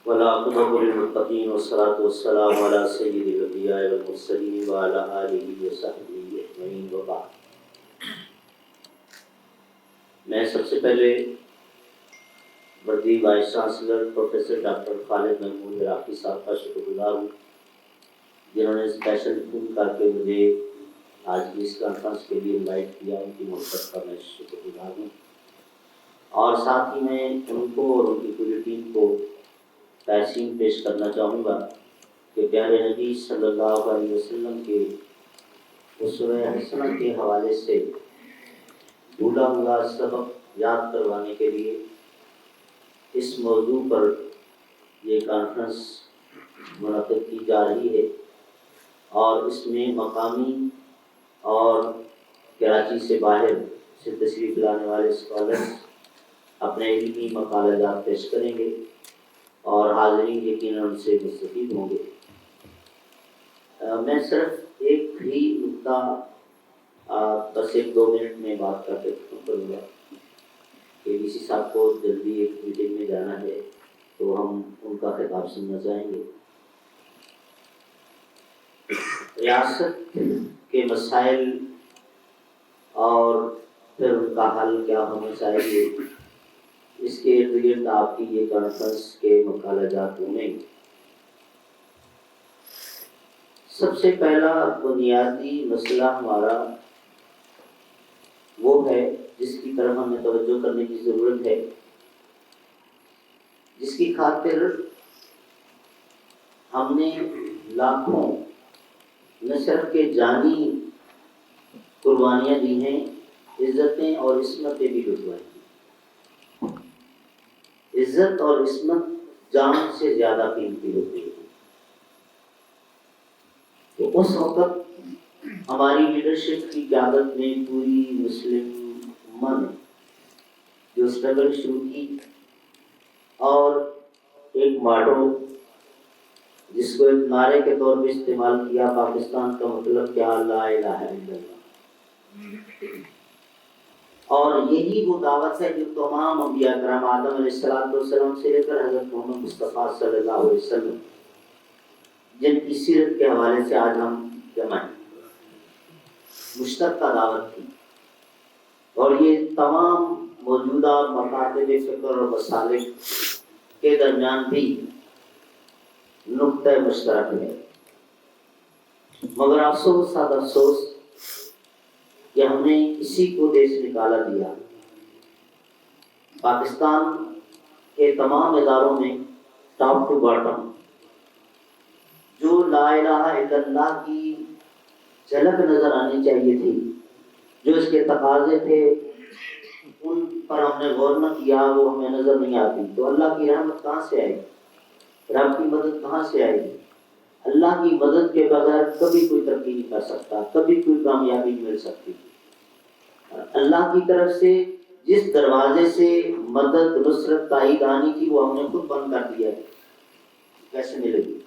والعاقبۃ للمتقین والصلاة والسلام علی سید الانبیاء والمرسلین وعلی آلہ وصحبہ اجمعین وبعد۔ میں سب سے پہلے وردی وائس چانسلر پروفیسر ڈاکٹر خالد محمود عراقی صاحب کا شکر گزار ہوں، جنہوں نے اسپیشل فون کر کے مجھے آج کی اس کانفرنس کے لیے انوائٹ کیا۔ ان کی محبت کا میں شکر گزار ہوں، اور ساتھ ہی میں ان کو اور ان کی پوری ٹیم کو تحسین پیش کرنا چاہوں گا کہ پیارے نبی صلی اللہ علیہ وسلم کے اسوہ حسنہ کے حوالے سے بھولا ہوا سبق یاد کروانے کے لیے اس موضوع پر یہ کانفرنس منعقد کی جا رہی ہے، اور اس میں مقامی اور کراچی سے باہر سے تشریف لانے والے اسکالرس اپنے علمی مقالہ جات پیش کریں گے اور حاضرین یقیناً ان سے مستفید ہوں گے۔ میں صرف ایک ہی نقطہ بس 1-2 منٹ میں بات کر کے ختم کروں گا کہ ڈی سی صاحب کو جلدی ایک میٹنگ میں جانا ہے، تو ہم ان کا خطاب سننا چاہیں گے۔ ریاست کے مسائل اور پھر ان کا حل کیا ہونا چاہیے، اس کے ارد گرد آپ کی یہ کانفرنس کے مقالہ جات ہوں گے۔ سب سے پہلا بنیادی مسئلہ ہمارا وہ ہے جس کی طرف ہمیں توجہ کرنے کی ضرورت ہے، جس کی خاطر ہم نے لاکھوں نہ صرف کے جانی قربانیاں دی ہیں، عزتیں اور عصمتیں بھی لٹوائی ہیں۔ عزت اور عصمت جان سے زیادہ قیمتی ہوتی ہے، تو اس وقت ہماری لیڈرشپ کی قیادت میں پوری مسلم امت نے جو اسٹرگل شروع کی، اور ایک ماڈو جس کو ایک نعرے کے طور پہ استعمال کیا، پاکستان کا مطلب کیا، لا الہ الا اللہ، اور یہی وہ دعوت ہے جو تمام انبیاء کرام آدم علیہ السلام سے لے کر حضرت محمد مصطفیٰ صلی اللہ علیہ وسلم جن کی سیرت کے حوالے سے آج ہم جمع ہیں، مشترکہ دعوت تھی، اور یہ تمام موجودہ مکاتب فکر اور مسالک کے درمیان بھی نقطہ مشترک ہے۔ مگر افسوس صد افسوس کہ ہم نے اسی کو دیش نکالا دیا۔ پاکستان کے تمام اداروں میں ٹاپ ٹو باٹم جو لا الہ الا اللہ کی جھلک نظر آنی چاہیے تھی، جو اس کے تقاضے تھے، ان پر ہم نے غور نہ کیا، وہ ہمیں نظر نہیں آتی۔ تو اللہ کی رحمت کہاں سے آئے گی، رب کی مدد کہاں سے آئے گی؟ اللہ کی مدد کے بغیر کبھی کوئی ترقی نہیں کر سکتا، کبھی کوئی کامیابی نہیں مل سکتی۔ اللہ کی طرف سے جس دروازے سے مدد، نصرت، تائید آنی تھی، وہ ہم نے خود بند کر دیا ہے، کیسے ملے گی؟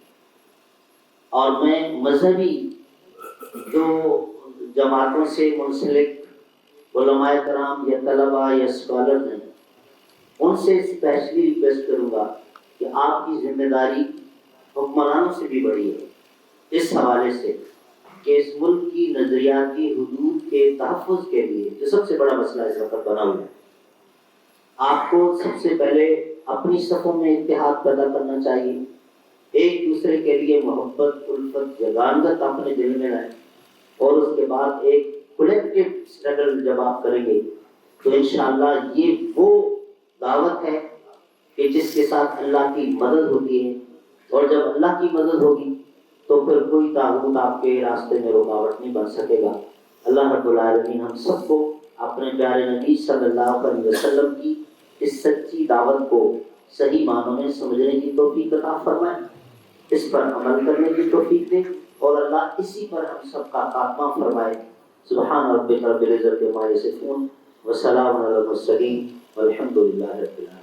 اور میں مذہبی جو جماعتوں سے منسلک علماء کرام یا طلباء یا اسکالرز ہیں، ان سے اسپیشلی ریکویسٹ کروں گا کہ آپ کی ذمہ داری حکمرانوں سے بھی بڑی ہے، اس حوالے سے کہ اس ملک کی نظریاتی حدود کے تحفظ کے لیے جو سب سے بڑا مسئلہ اس وقت بنا ہوا ہے، آپ کو سب سے پہلے اپنی صفوں میں اتحاد پیدا کرنا چاہیے، ایک دوسرے کے لیے محبت، الفت، جگانگت اپنے دل میں لائیں، اور اس کے بعد ایک کولیکٹیو اسٹرگل جب آپ کریں گے تو انشاءاللہ یہ وہ دعوت ہے کہ جس کے ساتھ اللہ کی مدد ہوتی ہے، اور جب اللہ کی مدد ہوگی تو پھر کوئی طاغوت آپ کے راستے میں رکاوٹ نہیں بن سکے گا۔ اللہ رب العالمین ہم سب کو اپنے پیارے نبی صلی اللہ علیہ وسلم کی اس سچی دعوت کو صحیح معنوں میں سمجھنے کی توفیق عطا فرمائے، اس پر عمل کرنے کی توفیق دے، اور اللہ اسی پر ہم سب کا خاتمہ فرمائے۔ سبحان ربک رب العزت عما یصفون وسلام علی المرسلین والحمد للہ رب العالمین۔